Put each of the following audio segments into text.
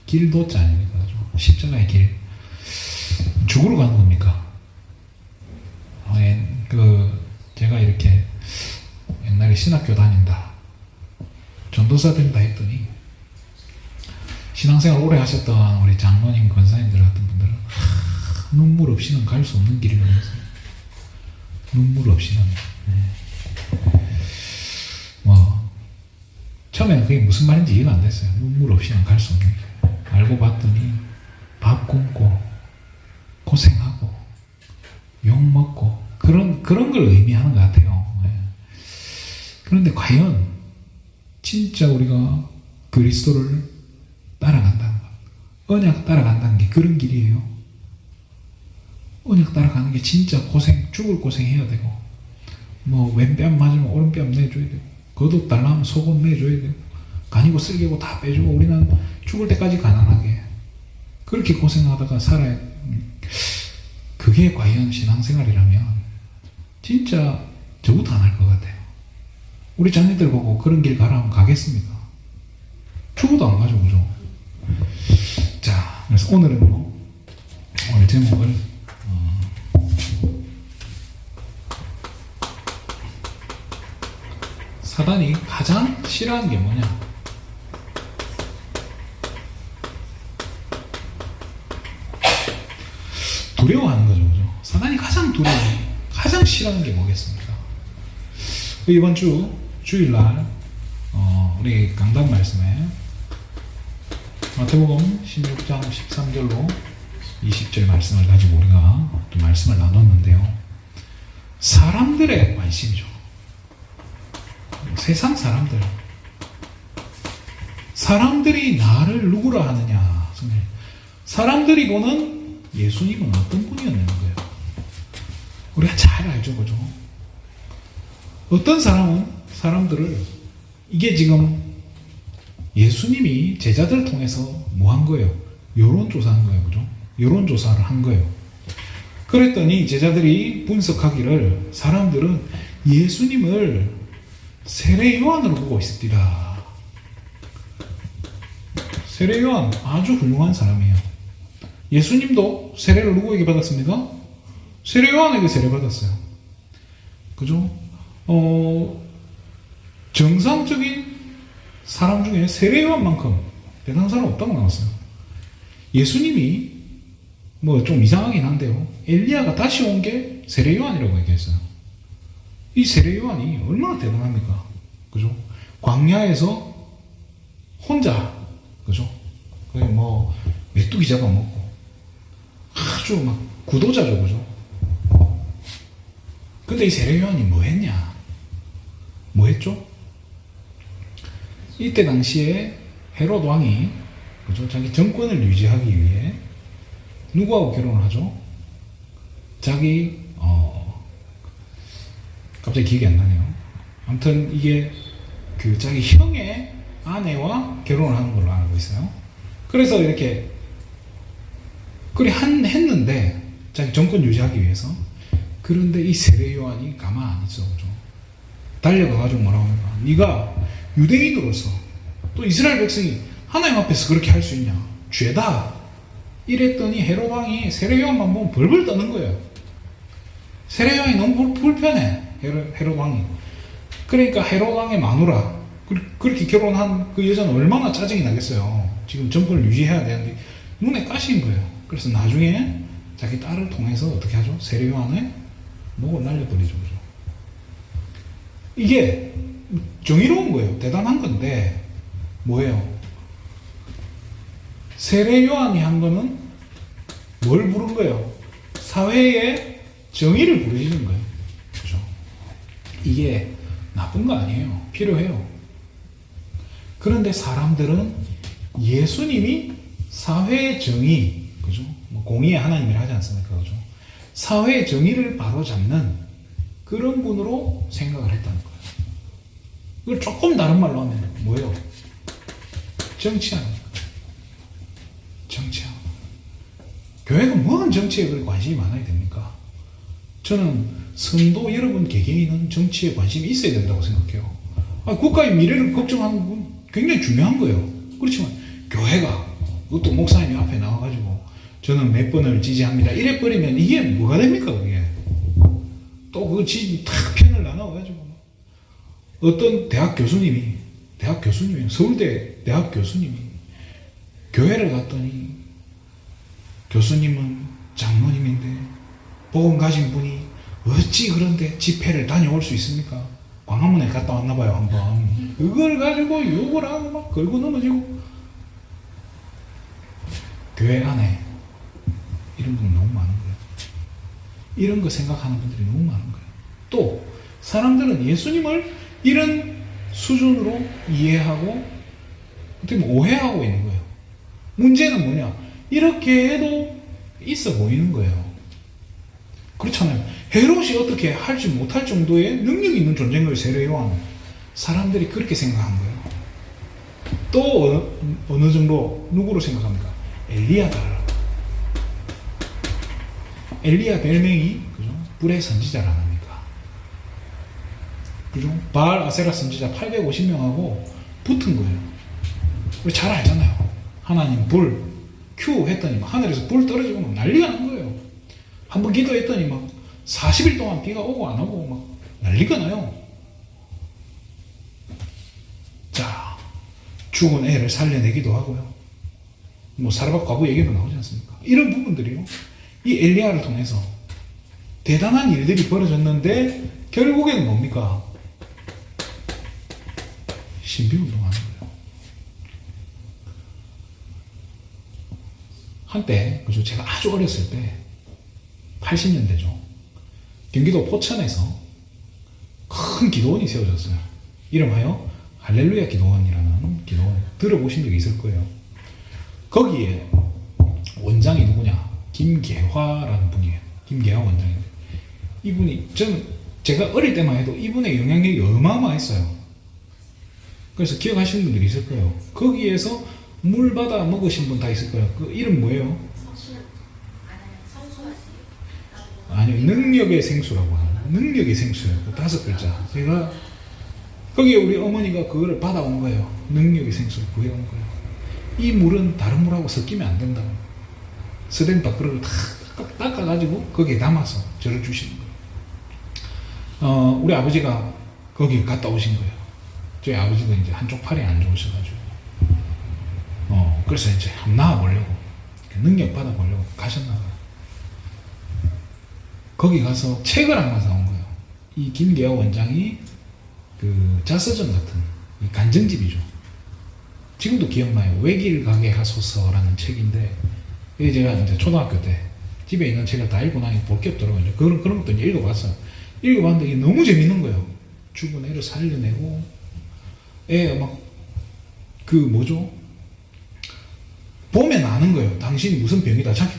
길도자 아닙니까? 십자가의 길. 죽으러 가는 겁니까? 제가 이렇게 옛날에 신학교 다닌다, 전도사 된다 했더니, 신앙생활 오래 하셨던 우리 장로님, 권사님들 같은 분들은 눈물 없이는 갈 수 없는 길이라면서요. 눈물 없이는. 처음에는 그게 무슨 말인지 이해가 안 됐어요. 눈물 없이는 갈 수 없는 길. 알고 봤더니 밥 굶고 고생하고 욕 먹고 그런 걸 의미하는 것 같아요. 그런데 과연 진짜 우리가 그리스도를 따라간다는 것, 언약 따라간다는 게 그런 길이에요. 언약 따라가는 게 진짜 죽을 고생해야 되고, 왼뺨 맞으면 오른뺨 내줘야 되고, 겉옷 달라면 속옷 내줘야 되고, 간이고 쓸개고 다 빼주고, 우리는 죽을 때까지 가난하게 그렇게 고생하다가 살아야. 그게 과연 신앙생활이라면 진짜 저부터 안 할 것 같아요. 우리 자녀들 보고 그런 길 가라면 가겠습니까? 죽어도 안 가죠, 그죠? 자, 그래서 오늘 제목을 사단이 가장 싫어하는 게 뭐냐? 두려워하는 거죠, 그죠? 사단이 가장 싫어하는 게 뭐겠습니까? 이번 주일날 우리 강단 말씀에 마태복음 16장 13절로 20절 말씀을 가지고 우리가 또 말씀을 나눴는데요. 사람들의 관심이죠. 세상 사람들이 나를 누구라 하느냐. 사람들이 보는 예수님은 어떤 분이었냐는 거예요. 우리가 잘 알죠, 그죠? 어떤 사람들을, 이게 지금 예수님이 제자들 통해서 뭐 한 거예요? 여론조사한 거예요, 그죠? 여론조사를 한 거예요. 그랬더니 제자들이 분석하기를, 사람들은 예수님을 세례 요한으로 보고 있습니다. 세례 요한 아주 훌륭한 사람이에요. 예수님도 세례를 누구에게 받았습니까? 세례 요한에게 세례 받았어요. 그죠? 정상적인 사람 중에 세례 요한만큼 대단한 사람 없다고 나왔어요. 예수님이 좀 이상하긴 한데요, 엘리야가 다시 온 게 세례 요한이라고 얘기했어요. 이 세례 요한이 얼마나 대단합니까? 그죠? 광야에서 혼자, 그죠? 거의 메뚜기 잡아먹고 아주 구도자죠, 그죠? 근데 이 세례 요한이 뭐 했냐? 뭐 했죠? 이때 당시에 헤롯 왕이, 그죠? 자기 정권을 유지하기 위해 누구하고 결혼을 하죠? 갑자기 기억이 안 나네요. 아무튼 이게 자기 형의 아내와 결혼을 하는 걸로 알고 있어요. 그래서 이렇게 했는데, 자기 정권 유지하기 위해서. 그런데 이 세례 요한이 가만 안 있어, 그죠? 달려가가지고 뭐라고 합니까? 네가 유대인으로서 또 이스라엘 백성이 하나님 앞에서 그렇게 할 수 있냐? 죄다. 이랬더니 헤롯 왕이 세례 요한만 보면 벌벌 떠는 거예요. 세례 요한이 너무 불편해, 헤롯 왕이. 그러니까 헤롯 왕의 마누라, 그렇게 결혼한 그 여자는 얼마나 짜증이 나겠어요. 지금 정권을 유지해야 되는데 눈에 가시인 거예요. 그래서 나중에 자기 딸을 통해서 어떻게 하죠? 세례 요한의 목을 날려버리죠. 이게 정의로운 거예요. 대단한 건데 뭐예요? 세례 요한이 한 거는 뭘 부른 거예요? 사회의 정의를 부르시는 거예요. 그죠? 이게 나쁜 거 아니에요. 필요해요. 그런데 사람들은 예수님이 사회의 정의, 그죠? 공의의 하나님이라 하지 않습니까? 그죠? 사회의 정의를 바로잡는 그런 분으로 생각을 했다는 거예요. 이걸 조금 다른 말로 하면 뭐예요? 정치하는 거예요. 정치하는 거예요. 교회가 뭔 정치에 그렇게 관심이 많아야 됩니까? 저는 성도 여러분 개개인은 정치에 관심이 있어야 된다고 생각해요. 국가의 미래를 걱정하는 건 굉장히 중요한 거예요. 그렇지만 교회가 그것도 목사님이 앞에 나와가지고 저는 몇 번을 지지합니다. 이래 버리면 이게 뭐가 됩니까, 그게? 또 그 지지 탁 편을 나눠가지고 어떤 대학 교수님이 서울대 대학 교수님이 교회를 갔더니 교수님은 장로님인데 복음 가진 분이 어찌 그런데 집회를 다녀올 수 있습니까? 광화문에 갔다 왔나 봐요, 한번. 그걸 가지고 욕을 하고 막 걸고 넘어지고. 교회 안에 이런 분이 너무 많은 거예요. 이런 거 생각하는 분들이 너무 많은 거예요. 또 사람들은 예수님을 이런 수준으로 이해하고 어떻게 보면 오해하고 있는 거예요. 문제는 뭐냐? 이렇게 해도 있어 보이는 거예요. 그렇잖아요. 헤롯이 어떻게 할지 못할 정도의 능력이 있는 존재인 거예요. 세례 요한은. 사람들이 그렇게 생각한 거예요. 또 어느 정도 누구로 생각합니까? 엘리야다. 엘리야 별명이 그죠? 불의 선지자라 합니까? 그죠? 바알 아세라 선지자 850명하고 붙은 거예요. 우리 잘 알잖아요. 하나님 불 큐 했더니 막 하늘에서 불 떨어지고 막 난리가 난 거예요. 한번 기도했더니 막 40일 동안 비가 오고 안 오고 막 난리가 나요. 자, 죽은 애를 살려내기도 하고요. 뭐 사르밧 과부 얘기도 나오지 않습니까? 이런 부분들이요. 이 엘리야를 통해서 대단한 일들이 벌어졌는데 결국에는 뭡니까? 신비운동하는 거예요. 한때 그죠? 제가 아주 어렸을 때 80년대죠. 경기도 포천에서 큰 기도원이 세워졌어요. 이름하여 할렐루야 기도원이라는 기도원 들어보신 적이 있을 거예요. 거기에 원장이 누구냐? 김계화라는 분이에요. 김계화 원장인데 이분이 제가 어릴 때만 해도 이분의 영향력이 어마어마했어요. 그래서 기억하시는 분들이 있을 거예요. 거기에서 물 받아 먹으신 분 다 있을 거예요. 그 이름 뭐예요? 아니요, 능력의 생수라고 하는. 능력의 생수예요. 그 5글자. 제가 거기에 우리 어머니가 그거를 받아온 거예요. 능력의 생수를 구해온 거예요. 이 물은 다른 물하고 섞이면 안 된다고. 스덴 밥그릇을 다 닦아가지고 거기에 담아서 저를 주시는 거예요. 우리 아버지가 거기 갔다 오신 거예요. 저희 아버지도 이제 한쪽 팔이 안 좋으셔가지고. 그래서 이제 한번 나와보려고, 능력 받아보려고 가셨나봐요. 거기 가서 책을 하나 사온 거예요. 이 김계화 원장이 그 자서전 같은 이 간증집이죠. 지금도 기억나요. 외길 가게 하소서라는 책인데, 이게 제가 이제 초등학교 때 집에 있는 책을 다 읽고 나니 볼 게 없더라고요. 그런 것도 이제 읽어봤어요. 읽어봤는데 이게 너무 재밌는 거예요. 죽은 애를 살려내고, 애 막, 보면 아는 거예요. 당신이 무슨 병이다. 자기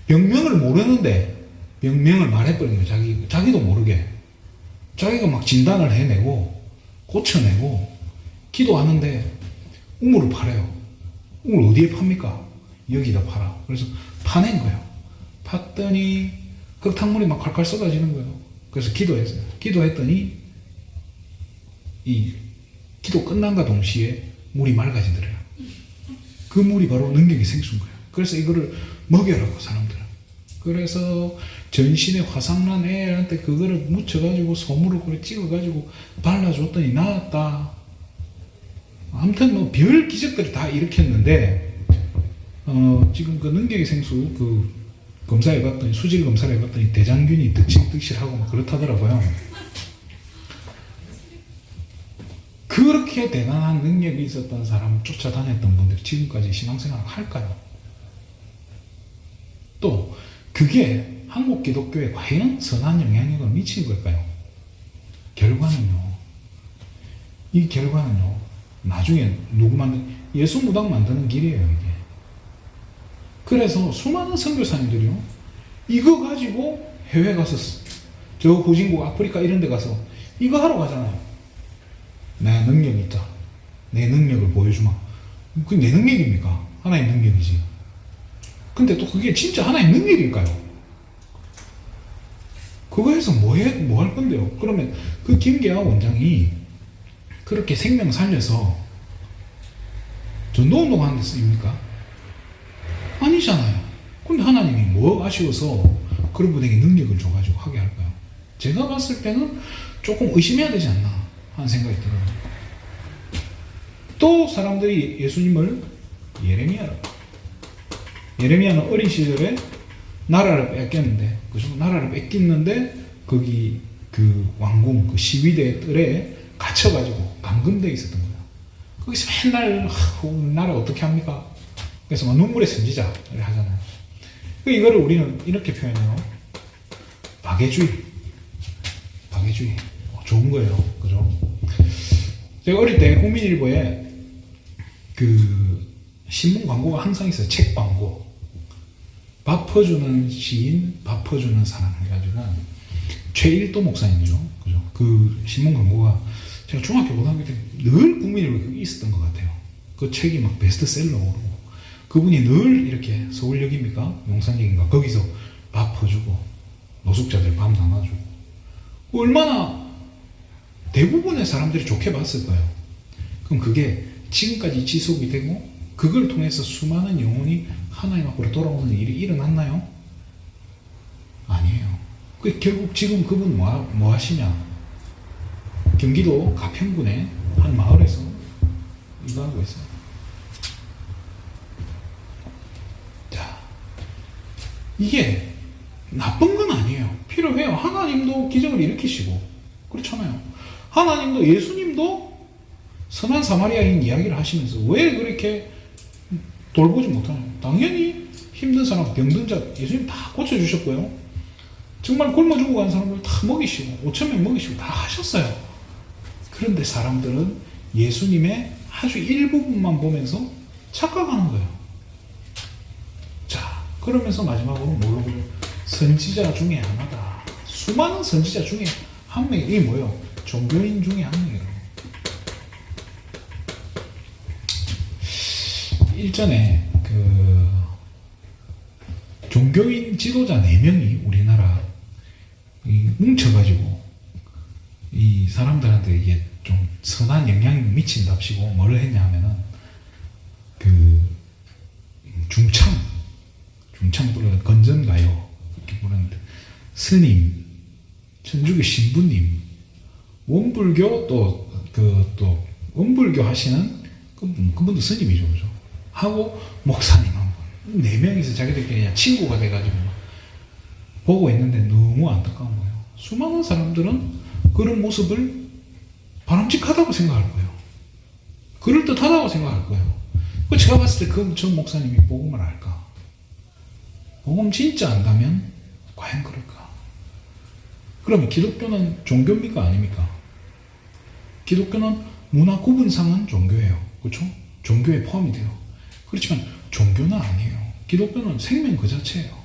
병명을 모르는데 병명을 말해버린 거예요. 자기도 모르게. 자기가 막 진단을 해내고 고쳐내고 기도하는데 우물을 팔아요. 우물 어디에 팝니까? 여기다 팔아. 그래서 파낸 거예요. 팠더니 흙탕물이 막 칼칼 쏟아지는 거예요. 그래서 기도했어요. 기도했더니 이 기도 끝난과 동시에 물이 맑아지더래요. 그 물이 바로 능력의 생수인 거예요. 그래서 이거를 먹여라고, 사람들은. 그래서 전신에 화상난 애한테 그거를 묻혀가지고 솜으로 그걸 찍어가지고 발라줬더니 나았다. 아무튼 뭐 별 기적들을 다 일으켰는데, 지금 그 능력의 생수 그 검사해봤더니, 수질 검사를 해봤더니 대장균이 득실득실하고 막 그렇다더라고요. 그렇게 대단한 능력이 있었던 사람을 쫓아다녔던 분들이 지금까지 신앙생활을 할까요? 또 그게 한국 기독교에 과연 선한 영향력을 미친 걸까요? 이 결과는요, 나중에 예수 무당 만드는 길이에요, 이게. 그래서 수많은 선교사님들이요, 이거 가지고 해외 가서, 저 후진국 아프리카 이런 데 가서 이거 하러 가잖아요. 내 능력이 있다. 내 능력을 보여주마. 그게 내 능력입니까? 하나의 능력이지. 근데 또 그게 진짜 하나의 능력일까요? 그거 해서 뭐 할 건데요? 그러면 그 김계화 원장이 그렇게 생명 살려서 전도운동 하는 데 쓰입니까? 아니잖아요. 근데 하나님이 뭐 아쉬워서 그런 분에게 능력을 줘가지고 하게 할까요? 제가 봤을 때는 조금 의심해야 되지 않나 하는 생각이 들어요. 또 사람들이 예수님을 예레미야는 어린 시절에 나라를 뺏겼는데, 그죠? 나라를 뺏겼는데 거기 그 왕궁, 그 시위대 뜰에 갇혀가지고 감금되어 있었던 거예요. 거기서 맨날 나라 어떻게 합니까? 그래서 막 눈물의 선지자를 하잖아요. 이거를 우리는 이렇게 표현해요. 박애주의. 좋은 거예요. 그죠? 제가 어릴 때 국민일보에 그 신문 광고가 항상 있어요. 책 광고. 밥 퍼주는 시인, 밥 퍼주는 사람 해가지고 최일도 목사님이죠. 그죠? 그 신문 광고가 제가 중학교 고등학교 때 늘 국민일보에 있었던 것 같아요. 그 책이 막 베스트셀러로 오르고 그분이 늘 이렇게 서울역입니까? 용산역인가? 거기서 밥 퍼주고 노숙자들 밤 담아주고 얼마나 대부분의 사람들이 좋게 봤을 거예요. 그럼 그게 지금까지 지속이 되고 그걸 통해서 수많은 영혼이 하나님 앞으로 돌아오는 일이 일어났나요? 아니에요. 결국 지금 그분 뭐 하시냐? 경기도 가평군의 한 마을에서 이거 하고 있어요. 자, 이게 나쁜 건 아니에요. 필요해요. 하나님도 기적을 일으키시고 그렇잖아요. 하나님도 예수님도 선한 사마리아인 이야기를 하시면서 왜 그렇게 돌보지 못하나요? 당연히 힘든 사람, 병든 자 예수님 다 고쳐주셨고요. 정말 굶어 죽어간 사람들 다 먹이시고 5,000명 먹이시고 다 하셨어요. 그런데 사람들은 예수님의 아주 일부분만 보면서 착각하는 거예요. 자, 그러면서 마지막으로 뭘로 그래요? 선지자 중에 하나다. 수많은 선지자 중에 한 명이 이게 뭐예요? 종교인 중에 한 명이에요. 일전에 그 종교인 지도자 4명이 우리나라 뭉쳐가지고 이 사람들한테 이게 좀 선한 영향을 미친답시고 뭘 했냐 하면은 그 중창 부르는 건전가요 이렇게 부르는데 스님, 천주교 신부님, 원불교 또 원불교 하시는 그분도 스님이죠, 그죠? 하고 목사님 한 분, 4명이서 자기들끼리 그냥 친구가 돼가지고 보고 있는데 너무 안타까운 거예요. 수많은 사람들은 그런 모습을 바람직하다고 생각할 거예요. 그럴듯하다고 생각할 거예요. 제가 봤을 때 저 목사님이 복음을 알까? 복음 진짜 안다면 과연 그럴까? 그러면 기독교는 종교입니까? 아닙니까? 기독교는 문화 구분상은 종교예요. 그렇죠? 종교에 포함이 돼요. 그렇지만 종교는 아니에요. 기독교는 생명 그 자체예요.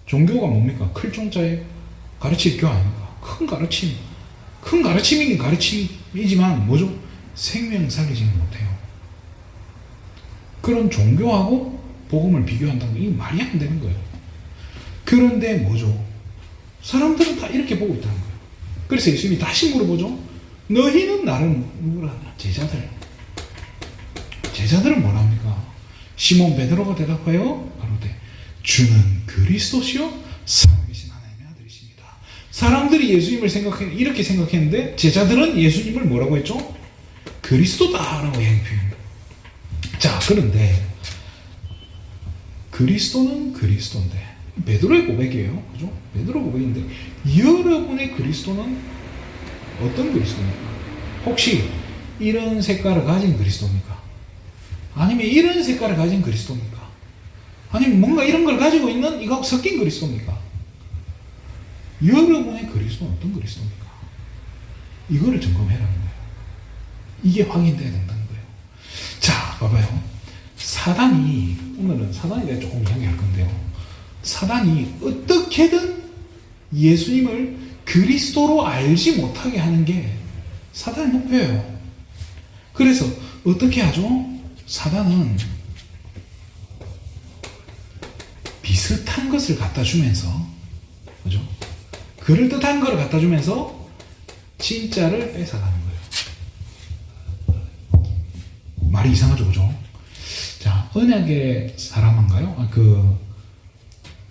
종교가 뭡니까? 클 종자에 가르칠 교 아닙니까? 큰 가르침이긴 가르침이지만 뭐죠? 생명 살리지는 못해요. 그런 종교하고 복음을 비교한다면 이게 말이 안 되는 거예요. 그런데 뭐죠? 사람들은 다 이렇게 보고 있다는 거예요. 그래서 예수님이 다시 물어보죠. 너희는 나를 누구라 하냐? 제자들은 뭐라 합니까? 시몬 베드로가 대답하여 가로되 주는 그리스도시요 살아계신 하나님의 아들이십니다. 사람들이 예수님을 이렇게 생각했는데 제자들은 예수님을 뭐라고 했죠? 그리스도다라고 얘기해요. 자, 그런데 그리스도는 그리스도인데 베드로의 고백이에요. 그죠? 베드로 고백인데 여러분의 그리스도는 어떤 그리스도입니까? 혹시 이런 색깔을 가진 그리스도입니까? 아니면 이런 색깔을 가진 그리스도입니까? 아니면 뭔가 이런 걸 가지고 있는 이거 섞인 그리스도입니까? 여러분의 그리스도는 어떤 그리스도입니까? 이거를 점검해라는 거예요. 이게 확인돼야 된다는 거예요. 자, 봐봐요. 오늘은 사단에 대해 조금 이야기할 건데요. 사단이 어떻게든 예수님을 그리스도로 알지 못하게 하는 게 사단의 목표예요. 그래서 어떻게 하죠? 사단은 비슷한 것을 갖다 주면서, 그죠? 그럴듯한 것을 갖다 주면서 진짜를 뺏어가는 거예요. 말이 이상하죠, 그죠? 자, 언약의 사람인가요? 그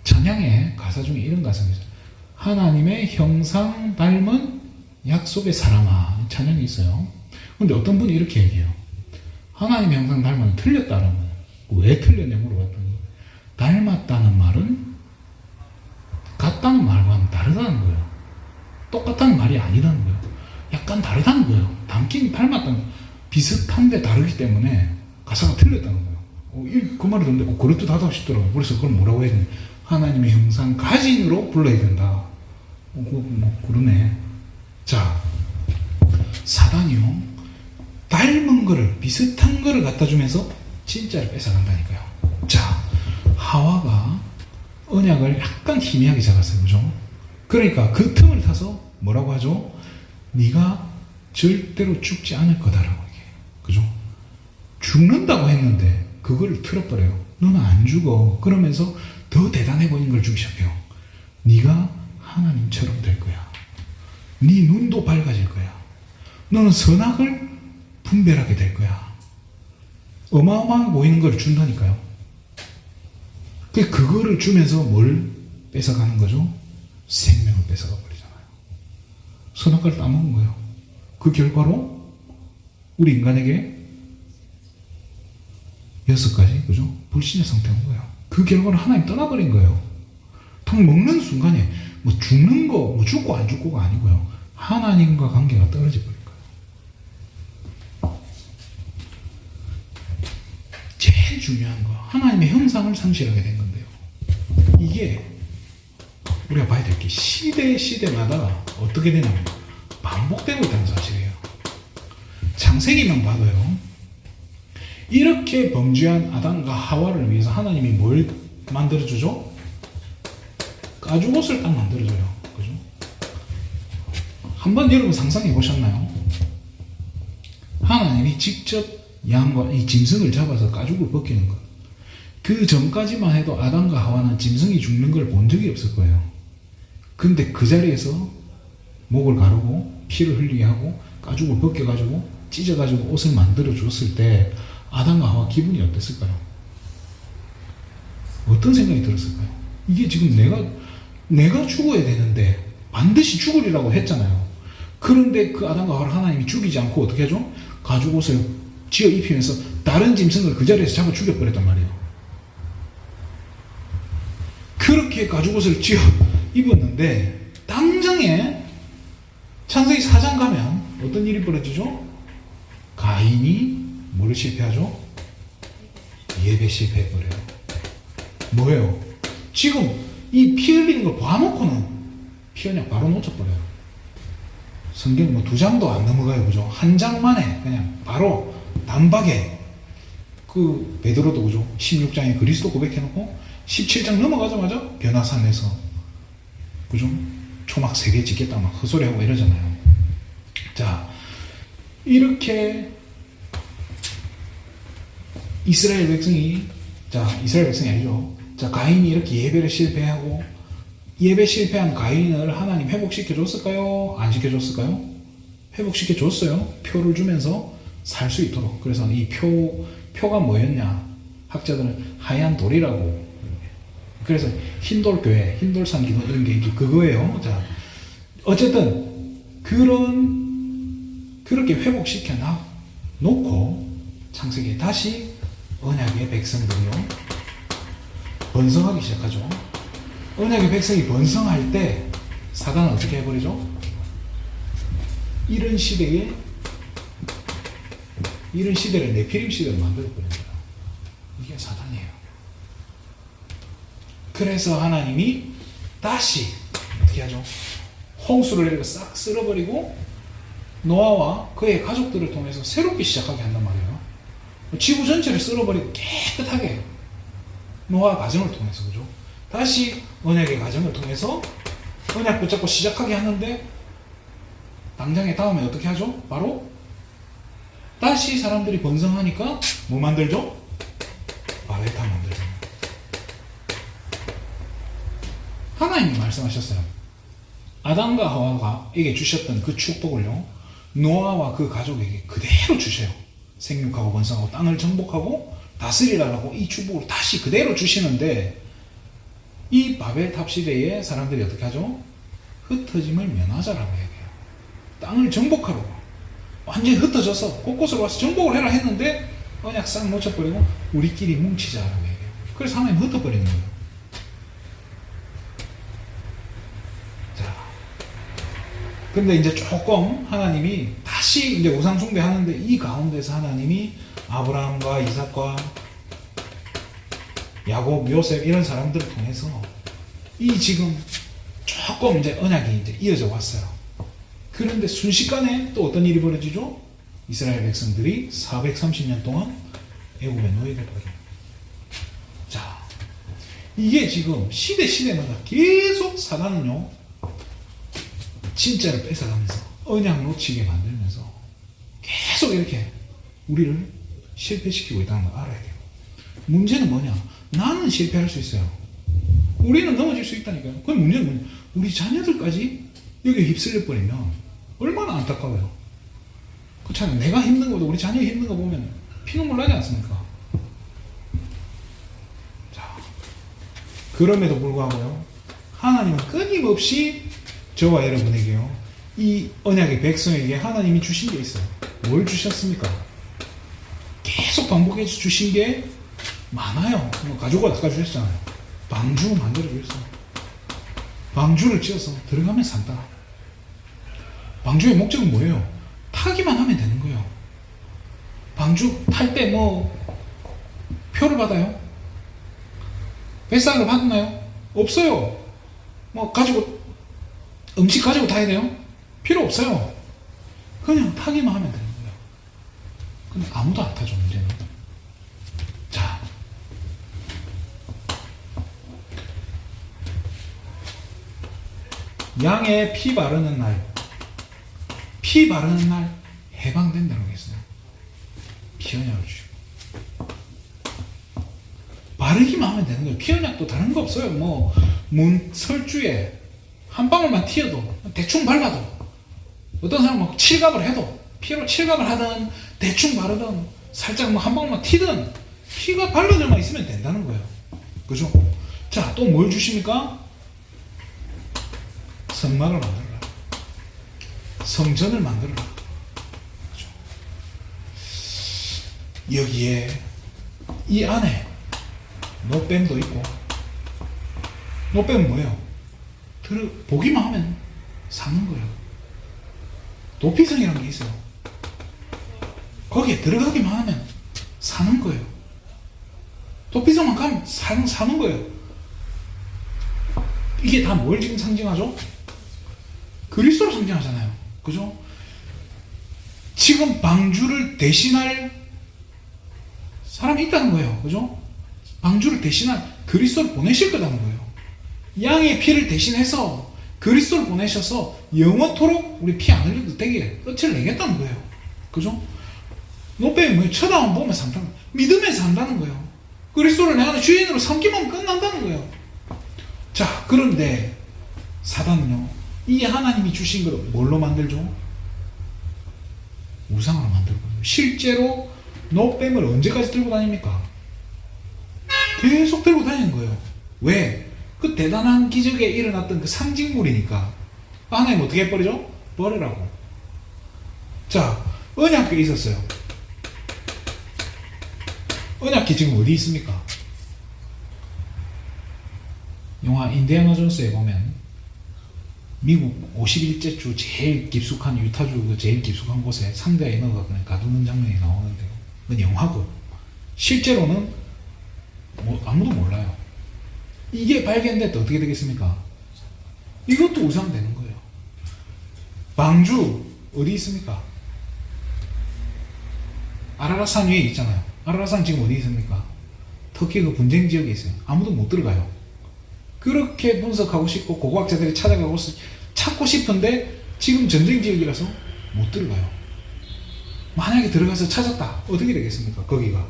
찬양의 가사 중에 이런 가사가 있어요. 하나님의 형상 닮은 약속의 사람아, 찬양이 있어요. 근데 어떤 분이 이렇게 얘기해요. 하나님의 형상 닮으면 틀렸다라는 거예요. 왜 틀렸냐 물어봤더니 닮았다는 말은 같다는 말과는 다르다는 거예요. 똑같다는 말이 아니라는 거예요. 약간 다르다는 거예요. 닮았다는 비슷한데 다르기 때문에 가사가 틀렸다는 거예요. 그 말이 듣는데 그럴듯하다고 싶더라고요. 그래서 그걸 뭐라고 해야 되냐, 하나님의 형상 가진으로 불러야 된다. 그러네. 자, 사단이요, 닮은 거를, 비슷한 거를 갖다 주면서 진짜를 뺏어간다니까요. 자, 하와가 언약을 약간 희미하게 잡았어요. 그죠? 그러니까 그 틈을 타서 뭐라고 하죠? 네가 절대로 죽지 않을 거다라고 얘기해요. 그죠? 죽는다고 했는데 그걸 틀어버려요. 너는 안 죽어. 그러면서 더 대단해 보이는 걸 주기 시작해요. 네가 하나님처럼 될 거야. 네 눈도 밝아질 거야. 너는 선악을 분별하게 될 거야. 어마어마한 보이는 걸 준다니까요. 그거를 주면서 뭘 뺏어가는 거죠? 생명을 뺏어가 버리잖아요. 선악과를 따먹은 거예요. 그 결과로 우리 인간에게 6가지, 그죠? 불신의 상태가 온 거예요. 그 결과로 하나님 떠나버린 거예요. 통 먹는 순간에 뭐 죽는 거, 뭐 죽고 안 죽고가 아니고요. 하나님과 관계가 떨어져 버린 거예요. 제일 중요한 거, 하나님의 형상을 상실하게 된 건데요. 이게 우리가 봐야 될 게 시대마다 어떻게 되냐면 반복되고 있다는 사실이에요. 창세기만 봐도요, 이렇게 범죄한 아담과 하와를 위해서 하나님이 뭘 만들어주죠? 가죽옷을 딱 만들어줘요. 그죠? 한번 여러분 상상해 보셨나요? 하나님이 직접 양과 이 짐승을 잡아서 가죽을 벗기는 것. 그 전까지만 해도 아담과 하와는 짐승이 죽는 걸 본 적이 없을 거예요. 근데 그 자리에서 목을 가르고 피를 흘리게 하고 가죽을 벗겨가지고 찢어가지고 옷을 만들어 줬을 때 아담과 하와 기분이 어땠을까요? 어떤 생각이 들었을까요? 이게 지금 내가 죽어야 되는데 반드시 죽으리라고 했잖아요. 그런데 그 아담과 하와를 하나님이 죽이지 않고 어떻게 하죠? 가죽옷을 지어 입히면서 다른 짐승을 그 자리에서 잡아 죽여버렸단 말이에요. 그렇게 가죽옷을 지어 입었는데 당장에 창세기 4장 가면 어떤 일이 벌어지죠? 가인이 뭐를 실패하죠? 예배 실패해버려요. 뭐예요? 지금 이 피 흘리는 걸 봐놓고는 피 그냥 바로 놓쳐버려요. 성경 뭐 2장도 안 넘어가요. 그죠? 한 장만에 그냥 바로 단박에 그 베드로도 그죠? 16장에 그리스도 고백해놓고 17장 넘어가자마자 변화산에서 그죠? 초막 3개 짓겠다 막 헛소리하고 이러잖아요. 자, 이렇게 이스라엘 백성이 아니죠. 자, 가인이 이렇게 예배를 실패하고 예배 실패한 가인을 하나님 회복시켜 줬을까요? 안 시켜줬을까요? 회복시켜 줬어요. 표를 주면서 살 수 있도록. 그래서 이 표가 뭐였냐? 학자들은 하얀 돌이라고. 그래서 흰돌교회, 흰돌산 기도 이런 게 그거예요. 자, 어쨌든 그렇게 회복시켜 놓고 창세기에 다시 언약의 백성들이요 번성하기 시작하죠. 언약의 백성이 번성할 때 사단은 어떻게 해버리죠? 이런 시대를 네피림 시대를 만들어버립니다. 이게 사단이에요. 그래서 하나님이 다시 어떻게 하죠? 홍수를 이렇게 싹 쓸어버리고 노아와 그의 가족들을 통해서 새롭게 시작하게 한단 말이에요. 지구 전체를 쓸어버리고 깨끗하게 노아 가정을 통해서 그죠? 다시 언약의 가정을 통해서 언약 붙잡고 시작하게 하는데 당장에 다음에 어떻게 하죠? 바로 다시 사람들이 번성하니까 뭐 만들죠? 바벨탑 만들죠. 하나님이 말씀하셨어요. 아담과 하와가 에게 주셨던 그 축복을요 노아와 그 가족에게 그대로 주셔요. 생육하고 번성하고 땅을 정복하고 다스리라고 이 축복을 다시 그대로 주시는데, 이 바벨탑 시대에 사람들이 어떻게 하죠? 흩어짐을 면하자라고 얘기해요. 땅을 정복하라고. 완전히 흩어져서 곳곳으로 와서 정복을 해라 했는데 언약 싹 놓쳐버리고 우리끼리 뭉치자라고 얘기해요. 그래서 하나님 흩어버리는 거예요. 자, 근데 이제 조금 하나님이 다시 이제 우상 숭배하는데, 이 가운데서 하나님이 아브라함과 이삭과 야곱, 요셉 이런 사람들을 통해서 이 지금 조금 이제 언약이 이제 이어져 왔어요. 그런데 순식간에 또 어떤 일이 벌어지죠? 이스라엘 백성들이 430년 동안 애굽의 노예가 되버려요. 자, 이게 지금 시대마다 계속 사단은요, 진짜를 뺏어가면서 언약 놓치게 만들면서 계속 이렇게 우리를 실패시키고 있다는 걸 알아야 돼요. 문제는 뭐냐? 나는 실패할 수 있어요. 우리는 넘어질 수 있다니까요. 그 문제는 뭐냐? 우리 자녀들까지 여기에 휩쓸려 버리면 얼마나 안타까워요. 그렇잖아요. 내가 힘든 것도 우리 자녀 힘든 거 보면 피눈물 나지 않습니까? 자, 그럼에도 불구하고요, 하나님은 끊임없이 저와 여러분에게요, 이 언약의 백성에게 하나님이 주신 게 있어요. 뭘 주셨습니까? 계속 반복해서 주신 게 많아요. 가족을 아까 주셨잖아요. 방주 만들어 주셨어요. 방주를 지어서 들어가면 산다. 방주의 목적은 뭐예요? 타기만 하면 되는 거예요. 방주 탈 때 뭐 표를 받아요? 뱃살을 받나요? 없어요. 뭐 가지고 음식 가지고 타야 돼요? 필요 없어요. 그냥 타기만 하면 되는 거예요. 근데 아무도 안 타죠, 문제는. 자, 양의 피 바르는 날, 피 바르는 날 해방된다고 했어요. 피언약을 주시고 바르기만 하면 되는 거예요. 피언약도 다른 거 없어요. 뭐 설주에 한 방울만 튀어도, 대충 발라도, 어떤 사람은 막 칠갑을 해도, 피로 칠갑을 하든 대충 바르든 살짝 뭐 한 방울만 튀든 피가 발라져만 있으면 된다는 거예요. 그죠? 자, 또 뭘 주십니까? 성막을 만들어라. 성전을 만들어라. 그죠? 여기에 이 안에 노뱀도 있고, 노뱀은 뭐예요? 보기만 하면 사는 거예요. 도피성이라는 게 있어요. 거기에 들어가기만 하면 사는 거예요. 도피성만 가면 사는 거예요. 이게 다 뭘 지금 상징하죠? 그리스도를 상징하잖아요. 그죠? 지금 방주를 대신할 사람이 있다는 거예요. 그죠? 방주를 대신할 그리스도를 보내실 거라는 거예요. 양의 피를 대신해서 그리스도를 보내셔서 영원토록 우리 피 안 흘려도 되게 끝을 내겠다는 거예요. 그죠? 노뱀이 뭐예요? 쳐다만 보면 산다는 거예요. 믿으면 산다는 거예요. 그리스도를 내 안에 주인으로 삼기만 끝난다는 거예요. 자, 그런데 사단은요, 이 하나님이 주신 걸 뭘로 만들죠? 우상으로 만들거든요. 실제로 노뱀을 언제까지 들고 다닙니까? 계속 들고 다니는 거예요. 왜? 그 대단한 기적에 일어났던 그 상징물이니까. 하나님 어떻게 해버리죠? 버리라고. 자, 언약궤 있었어요. 언약궤 지금 어디 있습니까? 영화 인디애나 존스에 보면 미국 51제 주 제일 깊숙한 유타주 그 제일 깊숙한 곳에 상자에 넣어서 그냥 가두는 장면이 나오는데요. 그건 영화고 실제로는 아무도 몰라요. 이게 발견됐다 어떻게 되겠습니까? 이것도 우상되는 거예요. 방주 어디 있습니까? 아라라산 위에 있잖아요. 아라라산 지금 어디 있습니까? 터키 그 분쟁 지역에 있어요. 아무도 못 들어가요. 그렇게 분석하고 싶고 고고학자들이 찾고 싶은데 지금 전쟁 지역이라서 못 들어가요. 만약에 들어가서 찾았다 어떻게 되겠습니까? 거기가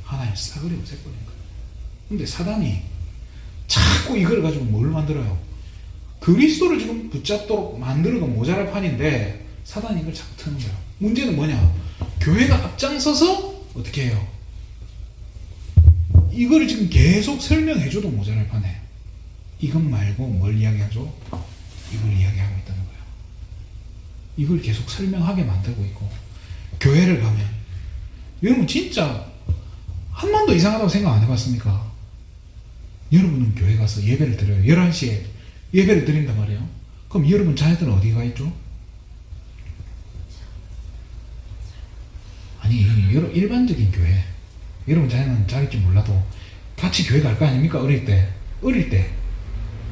하나의 싸그리 없애버린 거예요. 근데 사단이 자꾸 이걸 가지고 뭘 만들어요? 그리스도를 지금 붙잡도록 만들어도 모자랄 판인데 사단이 이걸 자꾸 트는 거예요. 문제는 뭐냐? 교회가 앞장서서 어떻게 해요? 이거를 지금 계속 설명해줘도 모자랄 판에 이것 말고 뭘 이야기하죠? 이걸 이야기하고 있다는 거예요. 이걸 계속 설명하게 만들고 있고, 교회를 가면 여러분 진짜 한 번도 이상하다고 생각 안 해봤습니까? 여러분은 교회 가서 예배를 드려요. 11시에 예배를 드린단 말이에요. 그럼 여러분 자녀들은 어디 가 있죠? 아니, 일반적인 교회, 여러분 자녀는 잘할지 몰라도 같이 교회 갈 거 아닙니까? 어릴 때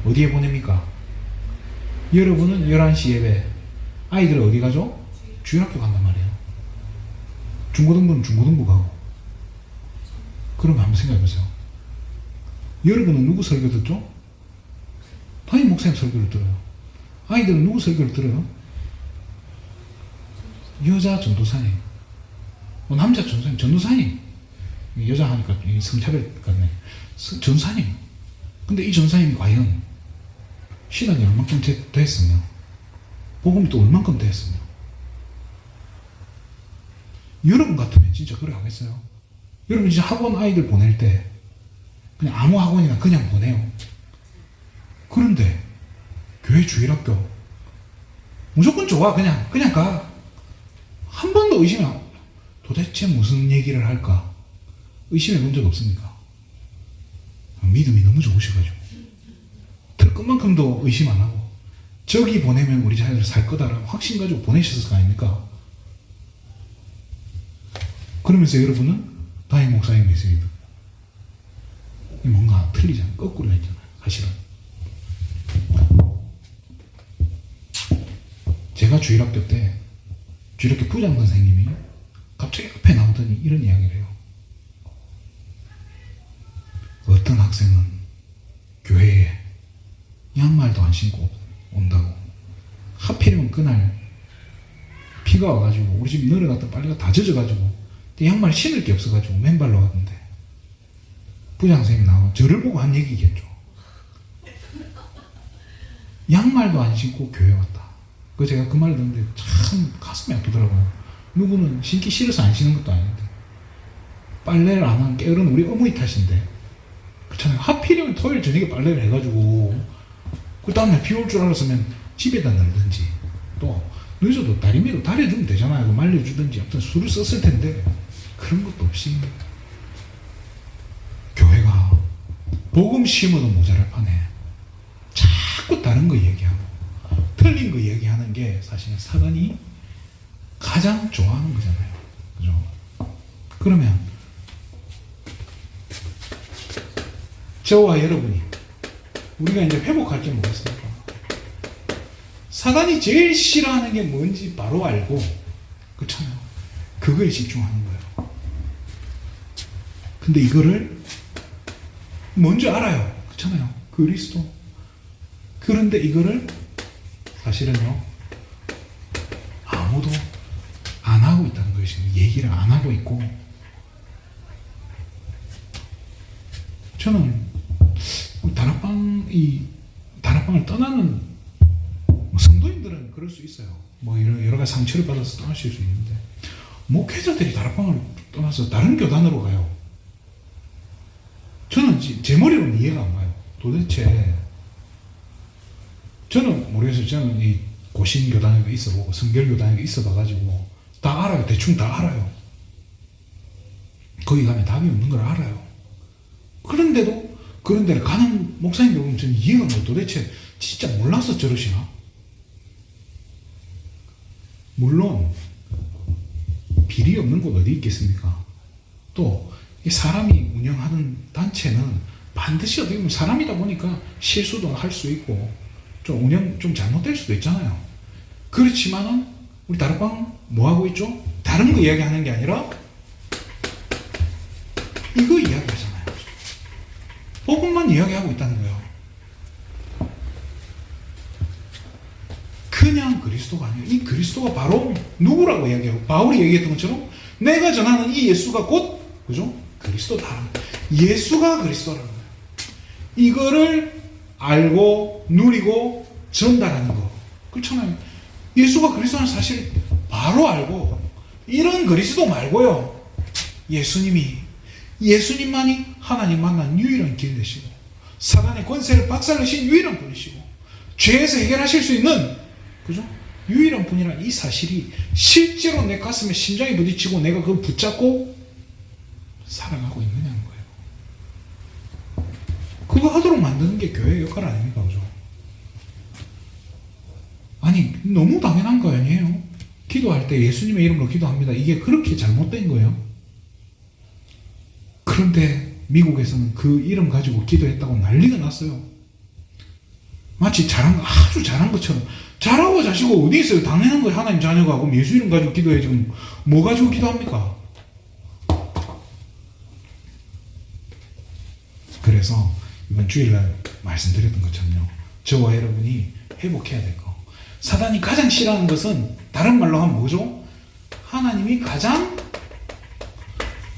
어디에 보냅니까? 여러분은 11시 예배, 아이들 어디 가죠? 주일학교 간단 말이에요. 중고등부는 중고등부 가고. 그러면 한번 생각해보세요. 여러분은 누구 설교 듣죠? 담임 목사님 설교를 들어요. 아이들은 누구 설교를 들어요? 여자 전도사님, 남자 전도사님, 전도사님. 여자 하니까 성차별 같네. 전사님. 근데 이 전사님이 과연 신앙이 얼만큼 됐으며 복음이 또 얼만큼 됐으며, 여러분 같으면 진짜 그래 하겠어요? 여러분 진짜 학원 아이들 보낼 때 그냥 아무 학원이나 그냥 보내요. 그런데 교회 주일학교 무조건 좋아. 그냥 가. 한 번도 의심해. 도대체 무슨 얘기를 할까? 의심해 본 적 없습니까? 믿음이 너무 좋으셔가지고 들 것만큼도 의심 안 하고, 저기 보내면 우리 자녀들 살 거다라는 확신 가지고 보내셨을 거 아닙니까? 그러면서 여러분은 담임 목사님 메시지 듣고 뭔가 틀리잖아요. 거꾸로 했잖아요. 사실은 제가 주일학교 때 주일학교 부장 선생님이 갑자기 앞에 나오더니 이런 이야기를 해요. 어떤 학생은 교회에 양말도 안 신고 온다고. 하필이면 그날 비가 와가지고 우리 집 널어놨던 빨래가 다 젖어가지고 양말 신을 게 없어가지고 맨발로 가던데, 부장 선생님이 나와 저를 보고 한 얘기겠죠. 양말도 안 신고 교회 왔다. 그 제가 그 말을 듣는데 참 가슴이 아프더라고요. 누구는 신기 싫어서 안 신는 것도 아닌데 빨래를 안 하는 게으른 우리 어머니 탓인데, 그렇잖아요. 하필이면 토요일 저녁에 빨래를 해가지고 그 다음날 비 올 줄 알았으면 집에다 널든지, 또 늦어도 다리미로 다려주면 되잖아요. 말려주든지 아무튼 술을 썼을 텐데 그런 것도 없이 교회가 복음 심어도 모자랄 판에 자꾸 다른 거 얘기하고 틀린 거 얘기하는 게 사실은 사단이 가장 좋아하는 거잖아요. 그죠? 그러면 저와 여러분이 우리가 이제 회복할 게 뭐겠습니까? 사단이 제일 싫어하는 게 뭔지 바로 알고, 그렇잖아요. 그거에 집중하는 거예요. 근데 이거를 뭔지 알아요. 그렇잖아요. 그리스도. 그런데 이거를 사실은요, 아무도 안 하고 있다는 것이, 얘기를 안 하고 있고, 저는 다락방을 떠나는 성도인들은 그럴 수 있어요. 뭐 여러 가지 상처를 받아서 떠나실 수 있는데, 목회자들이 다락방을 떠나서 다른 교단으로 가요. 저는 제 머리로는 이해가 안 가요. 도대체 저는 모르겠어요. 저는 이 고신 교단에 있어보고 성결 교단에 있어봐가지고 다 알아요. 대충 다 알아요. 거기 가면 답이 없는 걸 알아요. 그런데도 그런 데를 가는 목사님들 보면 저는 이해가 안 가요. 도대체 진짜 몰라서 저러시나? 물론 비리 없는 곳 어디 있겠습니까? 또 사람이 운영하는 단체는 반드시 어떻게 보면 사람이다 보니까 실수도 할 수 있고 좀 운영 좀 잘못될 수도 있잖아요. 그렇지만은 우리 다락방 뭐 하고 있죠? 다른 거 이야기하는 게 아니라 이거 이야기하잖아요. 복음만 이야기하고 있다는 거예요. 그냥 그리스도가 아니에요. 이 그리스도가 바로 누구라고 이야기하고, 바울이 얘기했던 것처럼 내가 전하는 이 예수가 곧 그죠? 그리스도다. 예수가 그리스도라는 거예요. 이거를 알고 누리고 전달하는 거. 그렇잖아요. 예수가 그리스도는 사실 바로 알고 이런 그리스도 말고요. 예수님만이 하나님 만난 유일한 길 되시고 사단의 권세를 박살내신 유일한 분이시고 죄에서 해결하실 수 있는 그죠? 유일한 분이란 이 사실이 실제로 내 가슴에 심장이 부딪히고 내가 그걸 붙잡고 살아가고 있느냐는 거예요. 그거 하도록 만드는 게 교회의 역할 아닙니까? 그죠? 아니 너무 당연한 거 아니에요? 기도할 때 예수님의 이름으로 기도합니다. 이게 그렇게 잘못된 거예요. 그런데 미국에서는 그 이름 가지고 기도했다고 난리가 났어요. 마치 아주 잘한 것처럼. 잘하고 자시고 어디 있어요? 당연한 거예요. 하나님 자녀가. 그럼 예수 이름 가지고 기도해. 지금 뭐 가지고 기도합니까? 그래서 이번 주일날 말씀드렸던 것처럼요. 저와 여러분이 회복해야 될 거. 사단이 가장 싫어하는 것은 다른 말로 하면 뭐죠? 하나님이 가장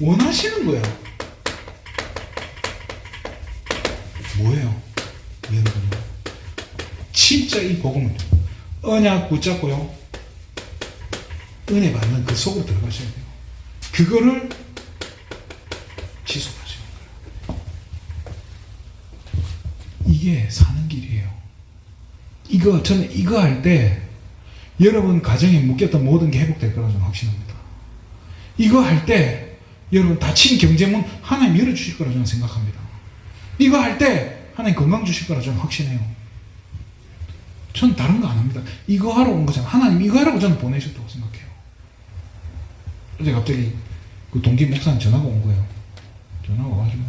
원하시는 거예요. 뭐예요? 여러분요. 진짜 이 복음을 언약 붙잡고요. 은혜 받는 그 속으로 들어가셔야 돼요. 그거를 지속하셔야 돼요. 이게 사는 길이에요. 저는 이거 할 때 여러분 가정에 묶였던 모든 게 회복될 거라고 저는 확신합니다. 이거 할 때 여러분 닫힌 경제문 하나님 열어주실 거라고 저는 생각합니다. 이거 할 때 하나님 건강 주실 거라고 저는 확신해요. 저는 다른 거 안 합니다. 이거 하러 온 거잖아요. 하나님 이거 하라고 저는 보내셨다고 생각해요. 어제 갑자기 그 동기 목사님 전화가 온 거예요. 전화가 와가지고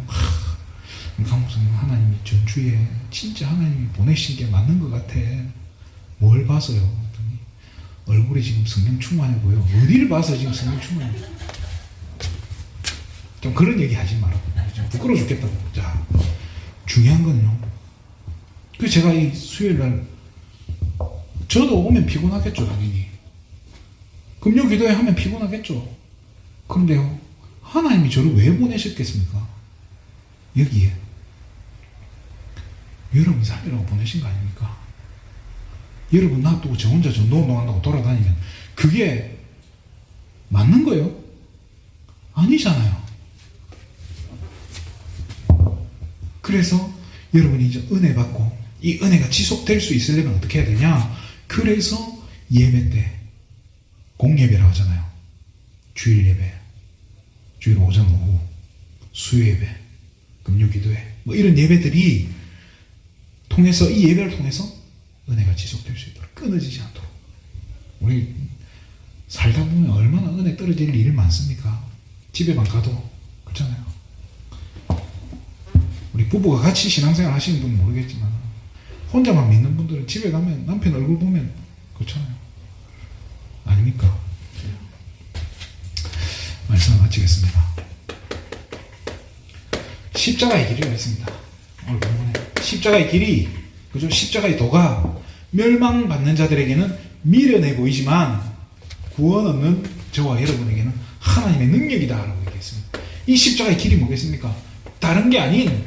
강 목사님 하나님이 전주에 진짜 하나님이 보내신 게 맞는 것 같아. 뭘 봐서요? 그랬더니 얼굴이 지금 성령 충만해 보여. 어디를 봐서 지금 성령 충만해? 좀 그런 얘기 하지 말라고. 좀 부끄러워 죽겠다고. 자, 중요한 건요. 그 제가 이 수요일 날 저도 오면 피곤하겠죠, 당연히. 금요 기도회 하면 피곤하겠죠. 그런데요, 하나님이 저를 왜 보내셨겠습니까? 여기에. 여러분 살리라고 보내신 거 아닙니까? 여러분 놔두고 저 혼자 전도운동한다고 돌아다니면 그게 맞는 거예요? 아니잖아요. 그래서 여러분이 이제 은혜 받고 이 은혜가 지속될 수 있으려면 어떻게 해야 되냐? 그래서 예배 때 공예배라고 하잖아요. 주일 예배, 주일 오전 오후, 수요 예배, 금요 기도회 뭐 이런 예배들이 통해서 이 예배를 통해서 은혜가 지속될 수 있도록 끊어지지 않도록. 우리 살다 보면 얼마나 은혜 떨어질 일이 많습니까? 집에만 가도 그렇잖아요. 우리 부부가 같이 신앙생활 하시는 분은 모르겠지만 혼자만 믿는 분들은 집에 가면 남편 얼굴 보면 그렇잖아요. 아닙니까? 말씀을 마치겠습니다. 십자가의 길이가 있습니다. 오늘 본문에 십자가의 길이, 그죠? 십자가의 도가 멸망받는 자들에게는 미련해 보이지만 구원 얻는 저와 여러분에게는 하나님의 능력이다라고 얘기했습니다. 이 십자가의 길이 뭐겠습니까? 다른 게 아닌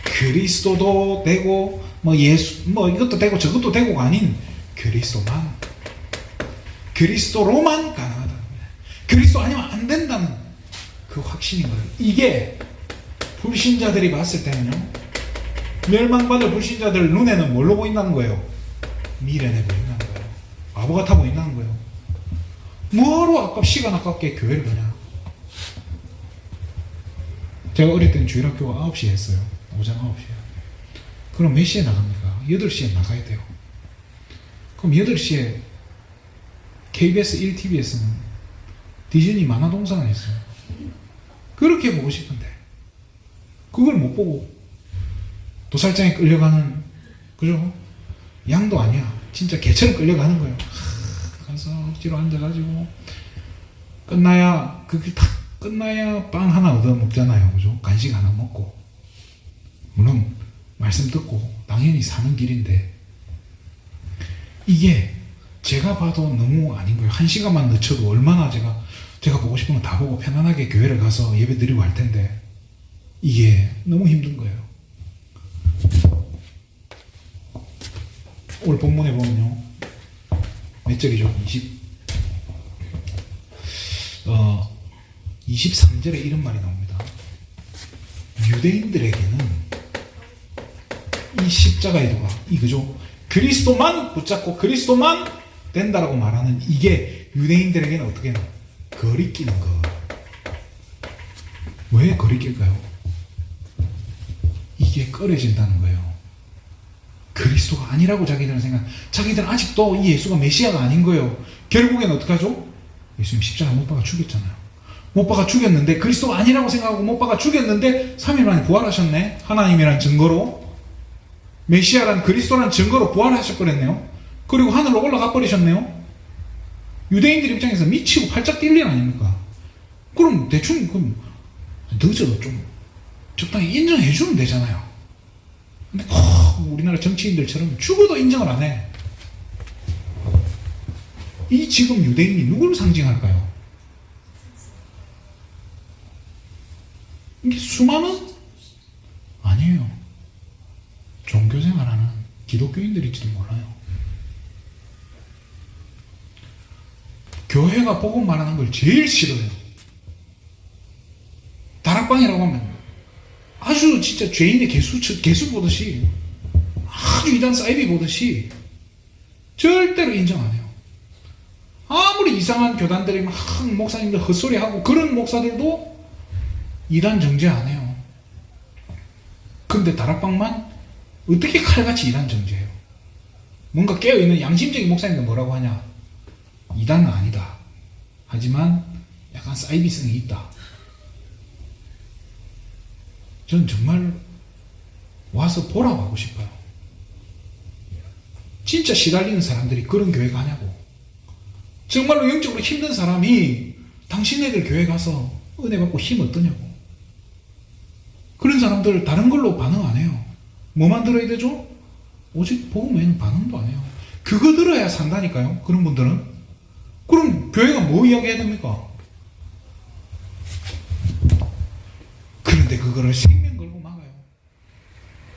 그리스도도 되고 예수 이것도 되고 저것도 되고가 아닌 그리스도로만 가능하다. 그리스도 아니면 안 된다는 그 확신인 거예요. 이게 불신자들이 봤을 때는요, 멸망받을 불신자들 눈에는 뭘로 보인다는 거예요? 미련해 보인다는 거예요. 바보 같아 보인다는 거예요. 뭐하러 시간 아깝게 교회를 가냐? 제가 어릴 때는 주일학교 9시에 했어요. 오전 9시에. 그럼 몇 시에 나갑니까? 8시에 나가야 돼요. 그럼 8시에 KBS 1TV에서는 디즈니 만화동산을 했어요. 그렇게 보고 싶은데 그걸 못 보고 도살장에 끌려가는, 그죠? 양도 아니야. 진짜 개처럼 끌려가는 거예요. 가서 억지로 앉아가지고 끝나야 그게 다 끝나야 빵 하나 얻어 먹잖아요. 그죠? 간식 하나 먹고. 물론 말씀 듣고 당연히 사는 길인데 이게 제가 봐도 너무 아닌 거예요. 1시간만 늦춰도 얼마나 제가 보고 싶은 거 다 보고 편안하게 교회를 가서 예배 드리고 할 텐데 이게 너무 힘든 거예요. 오늘 본문에 보면요. 몇 절이죠? 23절에 이런 말이 나옵니다. 유대인들에게는 이 십자가의 도가 이거죠. 그리스도만 붙잡고 그리스도만 된다라고 말하는 이게 유대인들에게는 어떻게 거리끼는 거. 왜 거리낄까요? 이게 꺼려진다는 거예요. 그리스도가 아니라고 자기들은 자기들은 아직도 이 예수가 메시아가 아닌 거예요. 결국엔 어떻게 하죠? 예수님 십자가 못 박아 죽였잖아요. 못 박아 죽였는데 그리스도가 아니라고 생각하고 못 박아 죽였는데 3일 만에 부활하셨네. 하나님이란 증거로, 메시아란 그리스도란 증거로 부활하셔버렸네요. 그리고 하늘로 올라가 버리셨네요. 유대인들 입장에서 미치고 팔짝 뛸 일 아닙니까? 그럼 대충 늦어도 좀 적당히 인정해 주면 되잖아요. 근데 우리나라 정치인들처럼 죽어도 인정을 안 해. 이 지금 유대인이 누구를 상징할까요? 이게 수많은? 아니에요. 종교생활하는 기독교인들일지도 몰라요. 교회가 복음 말하는 걸 제일 싫어요. 다락방이라고 하면 아주 진짜 죄인의 개수 보듯이, 아주 이단 사이비 보듯이 절대로 인정 안 해요. 아무리 이상한 교단들이 막 목사님들 헛소리하고 그런 목사들도 이단 정죄 안 해요. 근데 다락방만 어떻게 칼같이 이단 정죄해요? 뭔가 깨어있는 양심적인 목사님들 뭐라고 하냐? 이단은 아니다. 하지만 약간 사이비성이 있다. 저는 정말 와서 보라고 하고 싶어요. 진짜 시달리는 사람들이 그런 교회 가냐고. 정말로 영적으로 힘든 사람이 당신네들 교회 가서 은혜 받고 힘 어떠냐고. 그런 사람들 다른 걸로 반응 안 해요. 뭐만 들어야 되죠? 오직 복음 외에는 반응도 안 해요. 그거 들어야 산다니까요. 그런 분들은. 그럼 교회가 뭐 이야기해야 됩니까? 그런데 그거를 생명 걸고 막아요.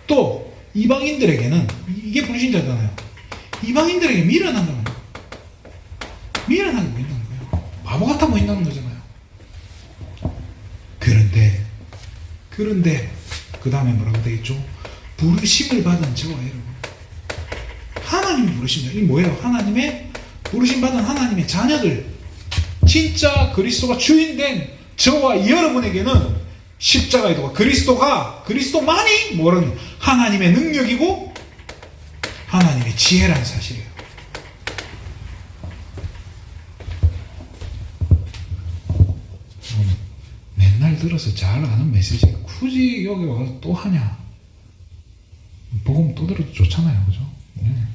또 이방인들에게는 이게 불신자잖아요. 이방인들에게 미련한다는 거예요. 미련하게 보인다는 거예요. 바보 같아 보인다는 거잖아요. 그런데 그 다음에 뭐라고 되어 있죠? 부르심을 받은 저와 여러분. 하나님이 부르심이에요. 이게 뭐예요? 하나님의 부르심 받은 하나님의 자녀들, 진짜 그리스도가 주인된 저와 여러분에게는 십자가의 도가 그리스도만이 뭐라는 하나님의 능력이고 하나님의 지혜라는 사실이에요. 맨날 들어서 잘 아는 메시지 굳이 여기 와서 또 하냐? 복음 또 들어도 좋잖아요, 그죠? 네.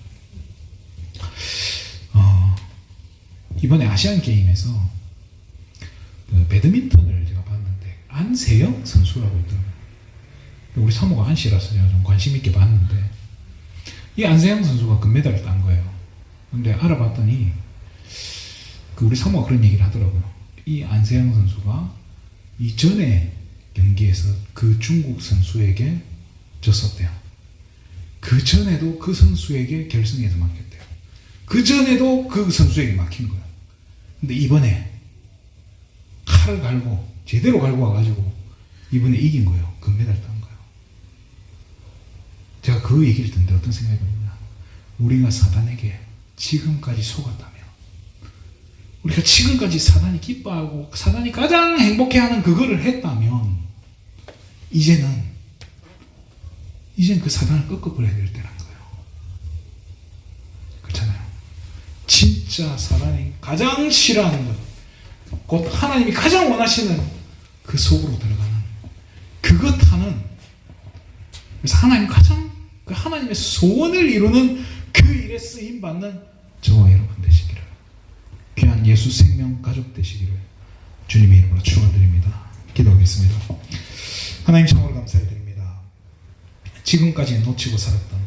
이번에 아시안 게임에서 그 배드민턴을 제가 봤는데 안세영 선수라고 있더라고요. 우리 사모가 안씨라서 제가 좀 관심 있게 봤는데 이 안세영 선수가 금메달을 딴 거예요. 근데 알아봤더니 그 우리 사모가 그런 얘기를 하더라고요. 이 안세영 선수가 이전에 경기에서 그 중국 선수에게 졌었대요. 그 전에도 그 선수에게 결승에서 막혔대요. 그 전에도 그 선수에게 막힌 거예요. 근데 이번에 칼을 갈고 제대로 갈고 와가지고 이번에 이긴 거예요. 금메달 딴 거예요. 제가 그 얘기를 듣는데 어떤 생각이 듭니다. 우리가 사단에게 지금까지 속았다면, 우리가 지금까지 사단이 기뻐하고 사단이 가장 행복해하는 그거를 했다면 이제는 그 사단을 꺾어버려야 될 때라는 거예요. 그렇잖아요. 진짜 사단이 가장 싫어하는 것, 곧 하나님이 가장 원하시는 그 속으로 들어가는 그것 하는, 그래서 하나님의 소원을 이루는 그 일에 쓰임 받는 저와 여러분 되시기를, 귀한 예수 생명 가족 되시기를 주님의 이름으로 축원드립니다. 기도하겠습니다. 하나님 참으로 감사드립니다. 지금까지 놓치고 살았던,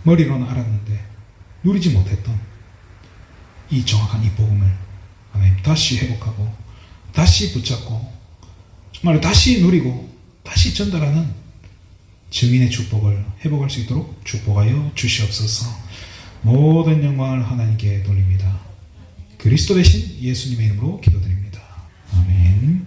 머리로는 알았는데 누리지 못했던 이 정확한 이 복음을 하나님 다시 회복하고 다시 붙잡고 정말 다시 누리고 다시 전달하는 증인의 축복을 회복할 수 있도록 축복하여 주시옵소서. 모든 영광을 하나님께 돌립니다. 그리스도 대신 예수님의 이름으로 기도드립니다. 아멘.